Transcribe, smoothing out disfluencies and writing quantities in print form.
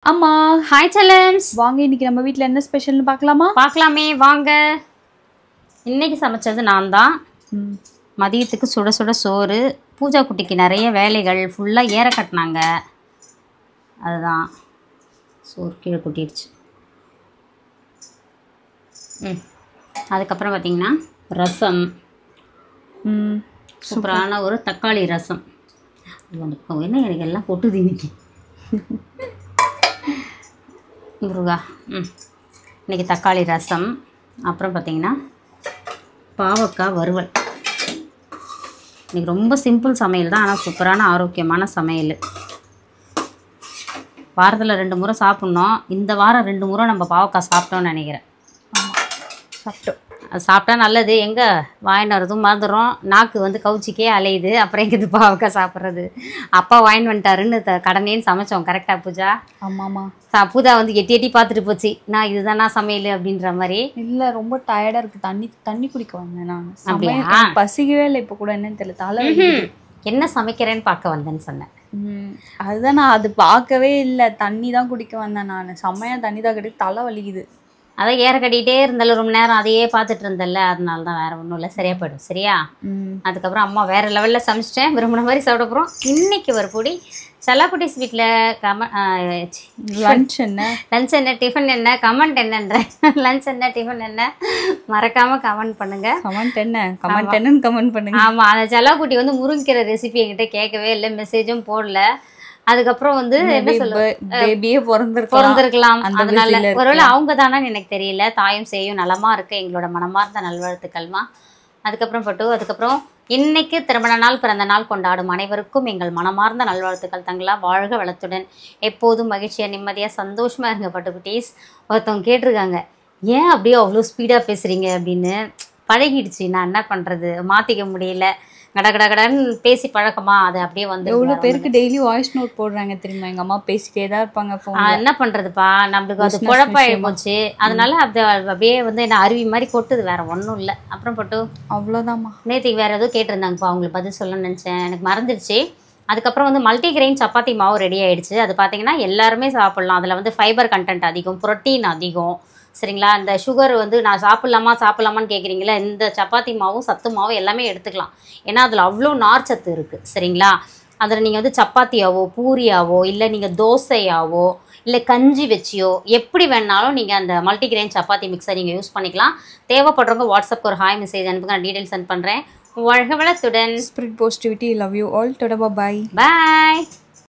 அம்மா ஹாய் செல்லம்ஸ், வாங்க இன்னைக்கு நம்ம வீட்டில் என்ன ஸ்பெஷல்னு பார்க்கலாமா? பார்க்கலாமே வாங்க. இன்னைக்கு சமைச்சது நான் தான். மதியத்துக்கு சுட சுட சோறு, பூஜா குட்டிக்கு நிறைய வேலைகள் ஃபுல்லாக ஏற கட்டினாங்க, அதுதான் சோறு கீழே கொட்டிடுச்சு. அதுக்கப்புறம் பார்த்திங்கன்னா ரசம், சூப்பரான ஒரு தக்காளி ரசம். என்ன எனக்கு எல்லாம் கொட்டுது இன்னைக்கு முருகா. இன்றைக்கி தக்காளி ரசம், அப்புறம் பார்த்திங்கன்னா பாவக்காய் வறுவல். இன்றைக்கி ரொம்ப சிம்பிள் சமையல் தான், ஆனால் சூப்பரான ஆரோக்கியமான சமையல். வாரத்தில் 2 முறை சாப்பிட்ணும். இந்த வாரம் 2 முறை நம்ம பாவக்காய் சாப்பிட்டோன்னு நினைக்கிறேன். சாப்பிட்டோம். அது சாப்பிட்டா நல்லது. எங்கே வாங்கின்னு வரதும் மறந்துடும், நாக்கு வந்து கவுச்சிக்கே அலையுது. அப்புறம் எங்கே பாவக்காய் சாப்பிட்றது? அப்பா வாங்கின்னு வந்துட்டாருன்னு கடனேன்னு சமைச்சோம். கரெக்டாக பூஜா? ஆமாம்மா. பூஜா வந்து எட்டி எட்டி பார்த்துட்டு போச்சு, நான் இதுதானா சமையல் அப்படின்ற மாதிரி. இல்லை, ரொம்ப டயர்டாக இருக்குது. தண்ணி குடிக்க வந்தேன் நான். அப்படியா? பசிக்கவே இல்லை இப்போ கூட, என்னன்னு தெரியல, தலை என்ன சமைக்கிறேன்னு பார்க்க வந்தேன்னு சொன்னேன். அதுதான், நான் அது பார்க்கவே இல்லை, தண்ணி தான் குடிக்க வந்தேன் நான். செம்மையாக தண்ணி தான் கிடையாது, தலை வலிக்குது. அதான் ஏற கட்டிகிட்டே இருந்தாலும் ரொம்ப நேரம் அதையே பார்த்துட்டு இருந்தல்ல, அதனால தான். வேறு ஒன்றும் இல்லை, சரியாக போய்டும். சரியா? அதுக்கப்புறம் அம்மா வேறு லெவலில் சமைச்சிட்டேன், விரும்பின மாதிரி சாப்பிட போகிறோம். இன்றைக்கி ஒரு பொடி செல்லாக்குட்டிஸ் வீட்டில் லஞ்ச் என்ன, டிஃபன் என்ன, கமெண்ட் என்னன்ற லஞ்ச் என்ன, டிஃபன் என்ன, மறக்காமல் கமெண்ட் பண்ணுங்கள். கமெண்ட் பண்ணுங்க. ஆமாம், அந்த செல்லாக்குட்டி வந்து முருங்கிற ரெசிபி என்கிட்ட கேட்கவே இல்லை, மெசேஜும் போடல. அதுக்கப்புறம் வந்து என்ன சொல்லுவேன், பிறந்திருக்கலாம். அதனால ஒருவேளை அவங்க தானான்னு எனக்கு தெரியல. தாயும் செய்யும் நலமா இருக்க எங்களோட மனமார்ந்த நல்வாழ்த்துக்கள்மா. அதுக்கப்புறம் இன்னைக்கு திருமண நாள், பிறந்த நாள் கொண்டாடும் அனைவருக்கும் எங்கள் மனமார்ந்த நல்வாழ்த்துக்கள். தங்களா வாழ்க வளத்துடன் எப்போதும் மகிழ்ச்சியாக நிம்மதியாக சந்தோஷமாக இருங்க பட்டுக்குட்டீஸ். ஒருத்தவங்க கேட்டிருக்காங்க, ஏன் அப்படியே அவ்வளோ ஸ்பீடாக பேசுகிறீங்க அப்படின்னு. பழகிடுச்சு, நான் என்ன பண்ணுறது, மாற்றிக்க முடியல. கடன்னு பேசி பழக்கமா, அது அப்படியே வந்து. எவ்வளோ பேருக்கு டெய்லி வாய்ஸ் நோட் போடுறாங்க தெரியுமா? எங்கள் அம்மா பேசிட்டே தான் இருப்பாங்க. என்ன பண்ணுறதுப்பா, நம்மளுக்கு அது குழப்பாயி போச்சு. அதனால அது அப்படியே வந்து என்ன அருவி மாதிரி கொட்டுது, வேற ஒன்றும் இல்லை. அப்புறம் போட்டு அவ்வளோதாம்மா. நேற்றுக்கு வேறு எதுவும் கேட்டிருந்தாங்கப்பா, அவங்களுக்கு பதில் சொல்லணும்னு நினச்சேன், எனக்கு மறந்துடுச்சு. அதுக்கப்புறம் வந்து மல்டிகிரெயின் சப்பாத்தி மாவு ரெடி ஆகிடுச்சு. அது பார்த்தீங்கன்னா எல்லாருமே சாப்பிட்லாம். அதில் வந்து ஃபைபர் கண்டென்ட் அதிகம், புரோட்டீன் அதிகம். சரிங்களா? இந்த சுகர் வந்து நான் சாப்பிட்லாமான்னு கேட்குறீங்களா, இந்த சப்பாத்தி மாவும் சத்து மாவும் எல்லாமே எடுத்துக்கலாம். ஏன்னா அதில் அவ்வளோ நார்ச்சத்து இருக்குது. சரிங்களா? அதில் நீங்கள் வந்து சப்பாத்தியாவோ பூரியாவோ இல்லை நீங்கள் தோசையாவோ இல்லை கஞ்சி வச்சியோ எப்படி வேணாலும் நீங்கள் அந்த மல்டிகிரெயின் சப்பாத்தி மிக்ஸை நீங்கள் யூஸ் பண்ணிக்கலாம். தேவைப்படுறவங்க வாட்ஸ்அப்க்கு ஒரு ஹாய் மெசேஜ் அனுப்புங்க, நான் டீட்டெயில் சென்ட் பண்ணுறேன். வாழ்க வளத்துடன். Spirit positivity. Love you all. Tata, bye. Bye.